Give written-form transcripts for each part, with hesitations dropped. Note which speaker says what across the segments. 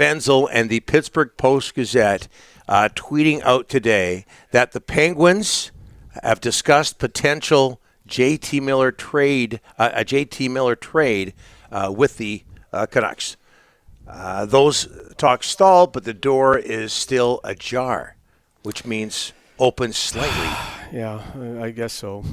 Speaker 1: Wenzel and the Pittsburgh Post-Gazette tweeting out today that the Penguins have discussed potential JT Miller trade, with the Canucks. Those talks stalled, but the door is still ajar, which means open slightly.
Speaker 2: Yeah, I guess so.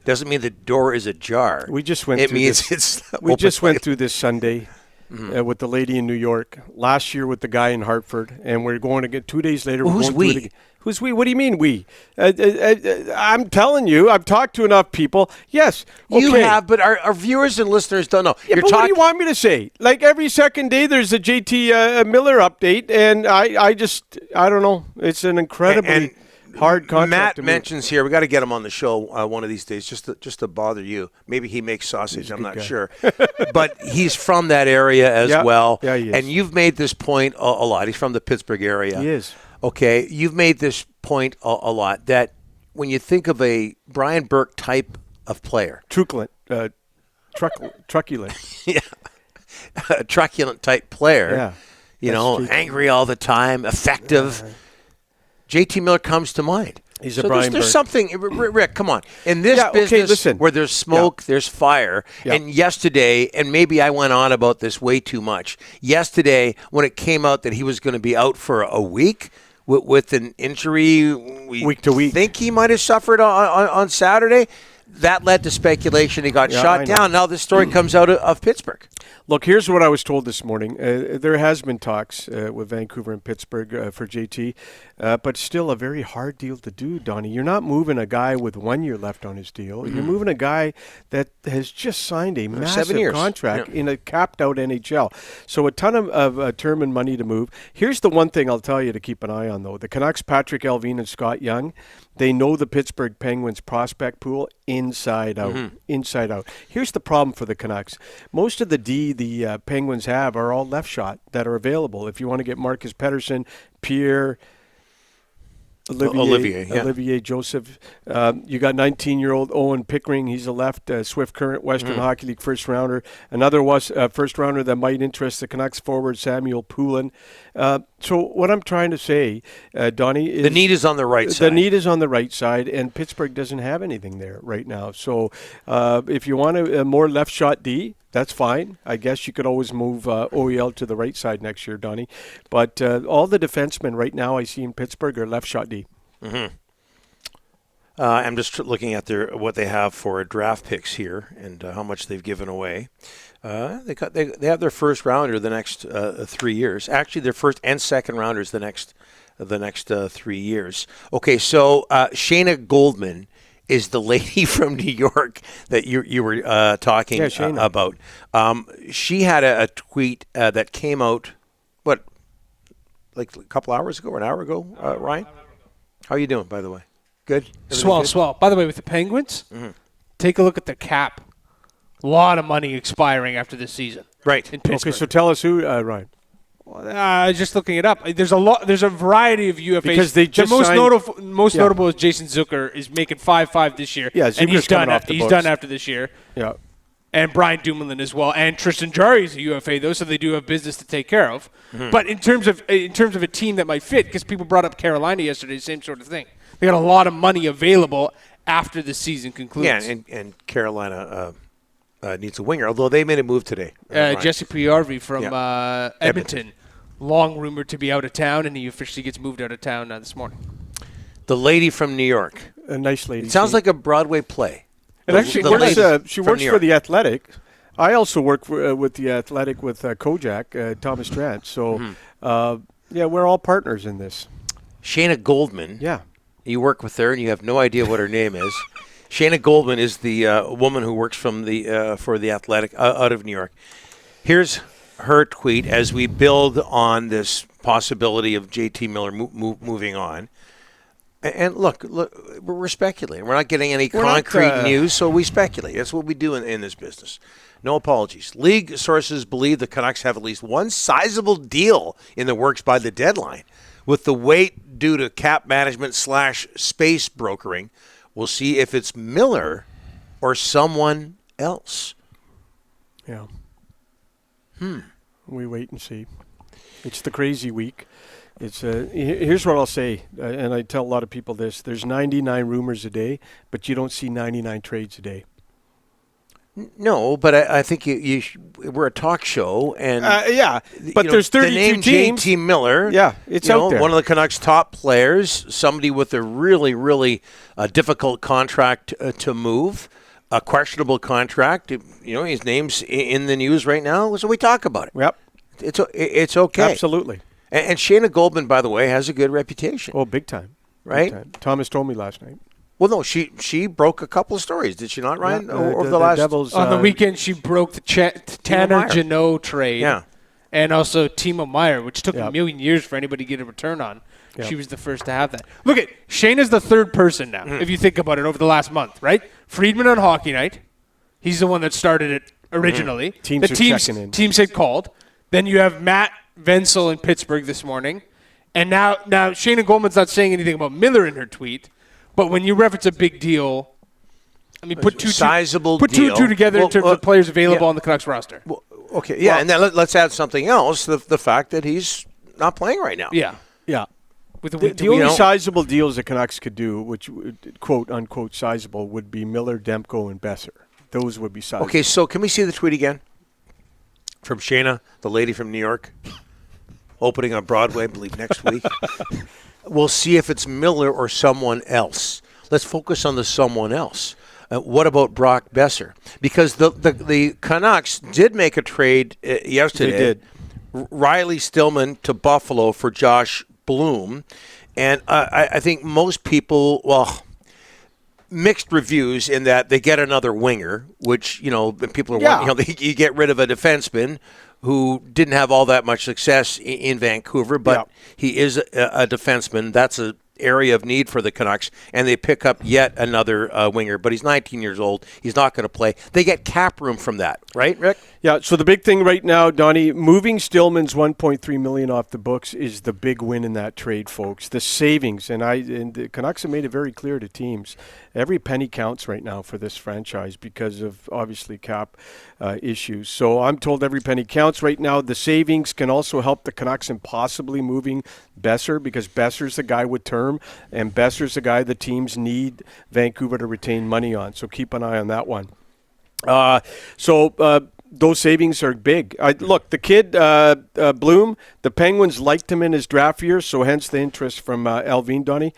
Speaker 1: Doesn't mean the door is ajar.
Speaker 2: We just went.
Speaker 1: It means it's.
Speaker 2: We just went through this Sunday with the lady in New York. Last year with the guy in Hartford, and we're going to get 2 days later.
Speaker 1: Who's we?
Speaker 2: Who's we? What do you mean we? I'm telling you, I've talked to enough people. Yes, okay.
Speaker 1: You have, but our viewers and listeners don't know.
Speaker 2: Yeah, but what do you want me to say? Like every second day, there's a JT Miller update, and I don't know. It's an incredibly hard contract.
Speaker 1: Matt mentions here, we got to get him on the show one of these days, just to bother you. Maybe he makes sausage. I'm not sure, but he's from that area as well.
Speaker 2: Yeah, he is.
Speaker 1: And you've made this point a lot. He's from the Pittsburgh area.
Speaker 2: He is.
Speaker 1: Okay, you've made this point a lot that when you think of a Brian Burke type of player,
Speaker 2: truculent,
Speaker 1: yeah, a truculent type player, angry all the time, effective. JT Miller comes to mind.
Speaker 2: He's a Brian Burke.
Speaker 1: There's something, Rick, come on. In this business where there's smoke, there's fire. Yeah. And yesterday, and maybe I went on about this way too much, yesterday when it came out that he was going to be out for a week with an injury
Speaker 2: week to week,
Speaker 1: think he might have suffered on Saturday, that led to speculation. He got shot down. Now this story comes out of Pittsburgh.
Speaker 2: Look, here's what I was told this morning. There has been talks with Vancouver and Pittsburgh for JT, but still a very hard deal to do, Donnie. You're not moving a guy with 1 year left on his deal. Mm-hmm. You're moving a guy that has just signed a massive contract in a capped-out NHL. So a ton of term and money to move. Here's the one thing I'll tell you to keep an eye on, though. The Canucks, Patrick Allvin and Scott Young, they know the Pittsburgh Penguins prospect pool inside out. Mm-hmm. Inside out. Here's the problem for the Canucks. Most of the the Penguins have are all left shot that are available. If you want to get Marcus Pettersson, Pierre, Olivier Joseph. You got 19-year-old Owen Pickering. He's a left Swift Current Western Hockey League first rounder. Another was first rounder that might interest the Canucks forward, Samuel Poulin. So what I'm trying to say, Donnie, is
Speaker 1: the need is on the right side.
Speaker 2: The need is on the right side, and Pittsburgh doesn't have anything there right now. So if you want a more left shot D, that's fine. I guess you could always move OEL to the right side next year, Donnie. But all the defensemen right now I see in Pittsburgh are left shot D.
Speaker 1: Mm-hmm. I'm just looking at what they have for draft picks here and how much they've given away. They have their first rounder the next 3 years. Actually, their first and second rounders the next 3 years. Okay, so Shayna Goldman is the lady from New York that you were talking about. She had a tweet that came out, like a couple hours ago or an hour ago, Ryan? How are you doing, by the way? Good?
Speaker 3: Swell. By the way, with the Penguins, take a look at the cap. A lot of money expiring after this season.
Speaker 1: Right.
Speaker 3: In Pittsburgh.
Speaker 2: Okay, so tell us who, Ryan.
Speaker 3: Just looking it up. There's a variety of UFAs.
Speaker 2: Because they just
Speaker 3: the most notable is Jason Zucker is making 5.5 this year.
Speaker 2: Yeah, Zucker's
Speaker 3: and he's done.
Speaker 2: Off the
Speaker 3: he's
Speaker 2: books.
Speaker 3: done after this year.
Speaker 2: Yeah.
Speaker 3: And Brian Dumoulin as well, and Tristan Jarry is a UFA, though, so they do have business to take care of. Mm-hmm. But in terms of a team that might fit, because people brought up Carolina yesterday, same sort of thing. They got a lot of money available after the season concludes.
Speaker 1: Yeah, and Carolina needs a winger, although they made a move today.
Speaker 3: Jesse Priorvi from Edmonton, long rumored to be out of town, and he officially gets moved out of town this morning.
Speaker 1: The lady from New York.
Speaker 2: A nice lady.
Speaker 1: It sounds like a Broadway play.
Speaker 2: And actually, she works for The Athletic. I also work with The Athletic with Kojak, Thomas Trant. So, we're all partners in this.
Speaker 1: Shayna Goldman.
Speaker 2: Yeah.
Speaker 1: You work with her, and you have no idea what her name is. Shayna Goldman is the woman who works for The Athletic out of New York. Here's her tweet as we build on this possibility of JT Miller moving on. And look, we're speculating. We're not getting any concrete news, so we speculate. That's what we do in this business. No apologies. League sources believe the Canucks have at least one sizable deal in the works by the deadline. With the wait due to cap management / space brokering, we'll see if it's Miller or someone else.
Speaker 2: Yeah. We wait and see. It's the crazy week. It's here's what I'll say, and I tell a lot of people this: there's 99 rumors a day, but you don't see 99 trades a day.
Speaker 1: No, but I think we're a talk show, and
Speaker 2: yeah, but there's 32
Speaker 1: the name
Speaker 2: teams.
Speaker 1: JT Miller.
Speaker 2: Yeah, it's out there.
Speaker 1: One of the Canucks' top players, somebody with a really, really difficult contract to move, a questionable contract. His name's in the news right now, so we talk about it.
Speaker 2: Yep,
Speaker 1: it's okay.
Speaker 2: Absolutely.
Speaker 1: And Shayna Goldman, by the way, has a good reputation.
Speaker 2: Oh, big time.
Speaker 1: Right?
Speaker 2: Big time. Thomas told me last night.
Speaker 1: Well, no, she broke a couple of stories, did she not, Ryan? Over the last
Speaker 2: Devils,
Speaker 3: on the weekend, she broke the Tanner Jeannot trade.
Speaker 1: Yeah.
Speaker 3: And also Timo Meier, which took
Speaker 2: Yeah.
Speaker 3: a million years for anybody to get a return on.
Speaker 2: Yeah.
Speaker 3: She was the first to have that. Look at Shane is the third person now, if you think about it, over the last month, right? Friedman on Hockey Night. He's the one that started it originally.
Speaker 2: Teams are checking in.
Speaker 3: Teams had called. Then you have Matt Wenzel in Pittsburgh this morning. And now Shayna Goldman's not saying anything about Miller in her tweet. But when you reference a big deal, I mean, put two together in terms of players available on the Canucks roster.
Speaker 1: Well, okay, yeah, and then let's add something else, the fact that he's not playing right now.
Speaker 3: Yeah.
Speaker 2: Yeah.
Speaker 3: With
Speaker 2: The only sizable deals the Canucks could do, which quote unquote sizable, would be Miller, Demko, and Besser. Those would be sizable.
Speaker 1: Okay, so can we see the tweet again from Shayna, the lady from New York, opening on Broadway, I believe next week. We'll see if it's Miller or someone else. Let's focus on the someone else. What about Brock Besser? Because the Canucks did make a trade yesterday.
Speaker 2: They did.
Speaker 1: Riley Stillman to Buffalo for Josh Bloom. And I think most people, mixed reviews in that they get another winger, which, people are wondering, you get rid of a defenseman who didn't have all that much success in Vancouver, but he is a defenseman. That's an area of need for the Canucks, and they pick up yet another winger. But he's 19 years old. He's not going to play. They get cap room from that, right, Rick?
Speaker 2: Yeah, so the big thing right now, Donnie, moving Stillman's $1.3 million off the books is the big win in that trade, folks. The savings, and the Canucks have made it very clear to teams, every penny counts right now for this franchise because of, obviously, cap issues. So I'm told every penny counts right now. The savings can also help the Canucks in possibly moving Besser, because Besser's the guy with term, and Besser's the guy the teams need Vancouver to retain money on. So keep an eye on that one. Those savings are big. Look, the kid, Bloom, the Penguins liked him in his draft year, so hence the interest from Alvin, Donnie.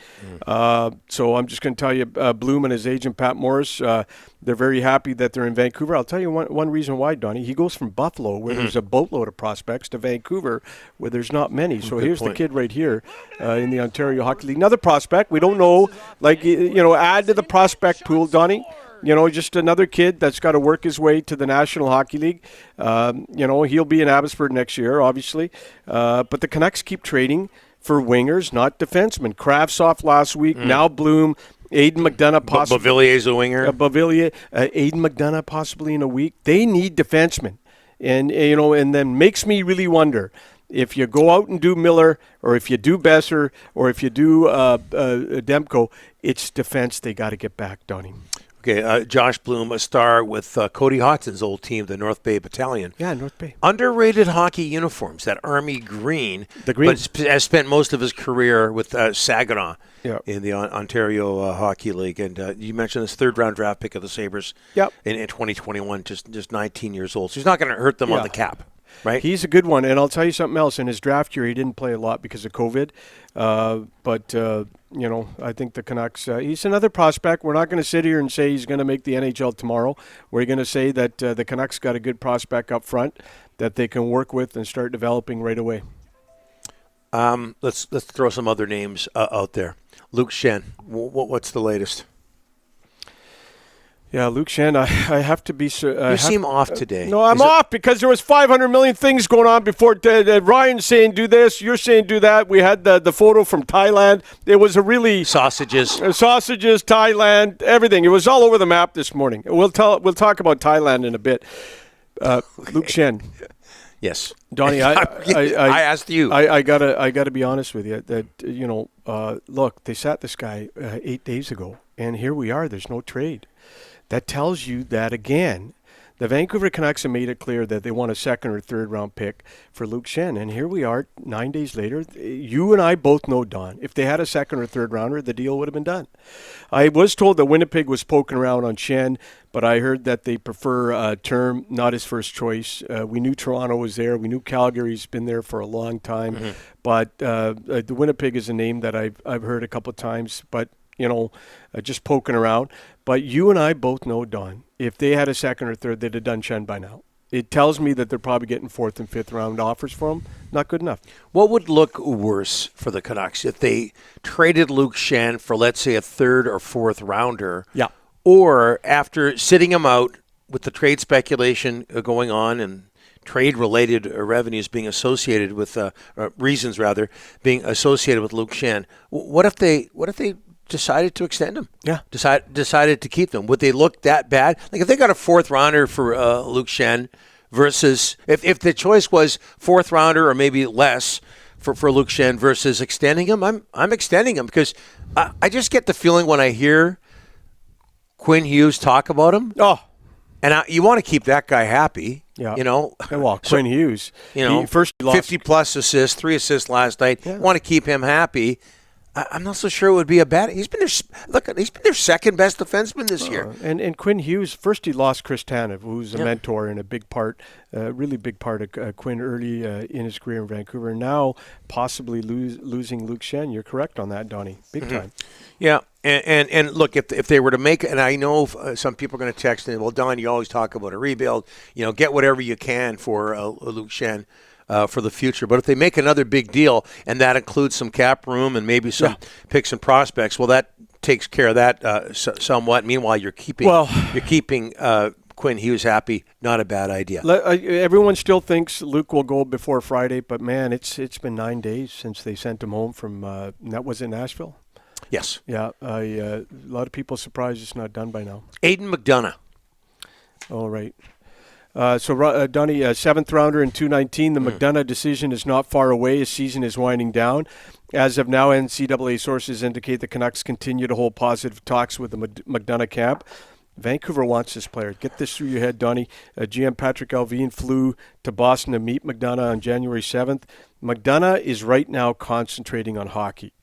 Speaker 2: So I'm just going to tell you, Bloom and his agent, Pat Morris, they're very happy that they're in Vancouver. I'll tell you one reason why, Donnie. He goes from Buffalo, where there's a boatload of prospects, to Vancouver, where there's not many. So here's the kid right here in the Ontario Hockey League. Another prospect. We don't know, add to the prospect pool, Donnie. Just another kid that's got to work his way to the National Hockey League. He'll be in Abbotsford next year, obviously. But the Canucks keep trading for wingers, not defensemen. Kravtsov last week, now Bloom, Aidan McDonough possibly.
Speaker 1: Bavillier's a winger.
Speaker 2: Bavillier, Aidan McDonough possibly in a week. They need defensemen. And then makes me really wonder, if you go out and do Miller, or if you do Besser, or if you do Demko, it's defense they got to get back, Donnie.
Speaker 1: Okay, Josh Bloom, a star with Cody Hotson's old team, the North Bay Battalion.
Speaker 2: Yeah, North Bay.
Speaker 1: Underrated hockey uniforms, that army green.
Speaker 2: The green.
Speaker 1: But has spent most of his career with Saginaw in the Ontario Hockey League. And you mentioned this third-round draft pick of the Sabres in 2021, just 19 years old. So he's not going to hurt them on the cap. Right.
Speaker 2: He's a good one, and I'll tell you something else. In his draft year, he didn't play a lot because of COVID. But I think the Canucks, he's another prospect. We're not going to sit here and say he's going to make the NHL tomorrow. We're going to say that the Canucks got a good prospect up front that they can work with and start developing right away.
Speaker 1: Let's throw some other names out there. Luke Schenn, what's the latest?
Speaker 2: Yeah, Luke Schenn, I have to be...
Speaker 1: you seem off today.
Speaker 2: No, I'm off because there was 500 million things going on before. Ryan's saying do this, you're saying do that. We had the photo from Thailand. It was a really...
Speaker 1: Sausages,
Speaker 2: Thailand, everything. It was all over the map this morning. We'll talk about Thailand in a bit. Luke Schenn.
Speaker 1: Yes.
Speaker 2: Donnie, I
Speaker 1: asked you.
Speaker 2: I gotta be honest with you that, look, they sat this guy 8 days ago, and here we are. There's no trade. That tells you that, again, The Vancouver Canucks have made it clear that they want a second or third round pick for Luke Schenn. And here we are 9 days later. You and I both know, Don, if they had a second or third rounder, the deal would have been done. I was told that Winnipeg was poking around on Schenn, but I heard that they prefer term, not his first choice. We knew Toronto was there. We knew Calgary's been there for a long time. Mm-hmm. But the Winnipeg is a name that I've heard a couple of times, but, just poking around. But you and I both know, Don, if they had a second or third, they'd have done Schenn by now. It tells me that they're probably getting fourth and fifth round offers for him. Not good enough.
Speaker 1: What would look worse for the Canucks if they traded Luke Schenn for, let's say, a third or fourth rounder?
Speaker 2: Yeah.
Speaker 1: Or after sitting him out with the trade speculation going on and trade-related revenues being associated with reasons rather being associated with Luke Schenn. What if they decided to extend him?
Speaker 2: Yeah.
Speaker 1: Decided to keep them. Would they look that bad? Like if they got a fourth rounder for Luke Schenn versus if the choice was fourth rounder or maybe less for Luke Schenn versus extending him, I'm extending him because I just get the feeling when I hear Quinn Hughes talk about him.
Speaker 2: Oh.
Speaker 1: And you want to keep that guy happy.
Speaker 2: Yeah.
Speaker 1: Well,
Speaker 2: Quinn Hughes.
Speaker 1: First he lost 50-plus assists, 3 assists last night. Yeah. Want to keep him happy. I'm not so sure it would be a bad. He's been their second best defenseman this year.
Speaker 2: And Quinn Hughes, first he lost Chris Tanev, who's a mentor and a big part, really big part of Quinn early in his career in Vancouver. Now possibly losing Luke Schenn. You're correct on that, Donnie. Big time.
Speaker 1: Yeah. And look, if they were to make, and I know some people are going to text me, well, Don, you always talk about a rebuild. Get whatever you can for Luke Schenn for the future. But if they make another big deal, and that includes some cap room and maybe some picks and prospects, well, that takes care of that somewhat. Meanwhile, you're keeping Quinn Hughes happy. Not a bad idea.
Speaker 2: Everyone still thinks Luke will go before Friday, but man, it's been 9 days since they sent him home from that was in Nashville.
Speaker 1: Yes.
Speaker 2: Yeah, a lot of people surprised it's not done by now.
Speaker 1: Aidan McDonough.
Speaker 2: All right. So, Donnie, seventh rounder in 219. The McDonough decision is not far away. His season is winding down. As of now, NCAA sources indicate the Canucks continue to hold positive talks with the McDonough camp. Vancouver wants this player. Get this through your head, Donnie. GM Patrick Alvin flew to Boston to meet McDonough on January 7th. McDonough is right now concentrating on hockey.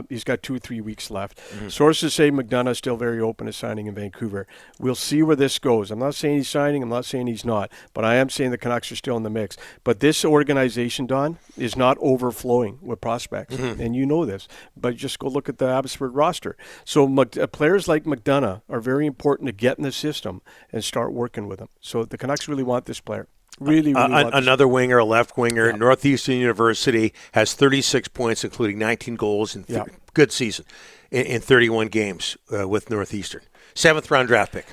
Speaker 2: He's got 2 or 3 weeks left. Mm-hmm. Sources say McDonough is still very open to signing in Vancouver. We'll see where this goes. I'm not saying he's signing. I'm not saying he's not. But I am saying the Canucks are still in the mix. But this organization, Don, is not overflowing with prospects. Mm-hmm. And you know this. But just go look at the Abbotsford roster. So players like McDonough are very important to get in the system and start working with them. So the Canucks really want this player. Really
Speaker 1: another winger, a left winger. Yeah. Northeastern University has 36 points, including 19 goals in good season in 31 games with Northeastern. 7th round draft pick.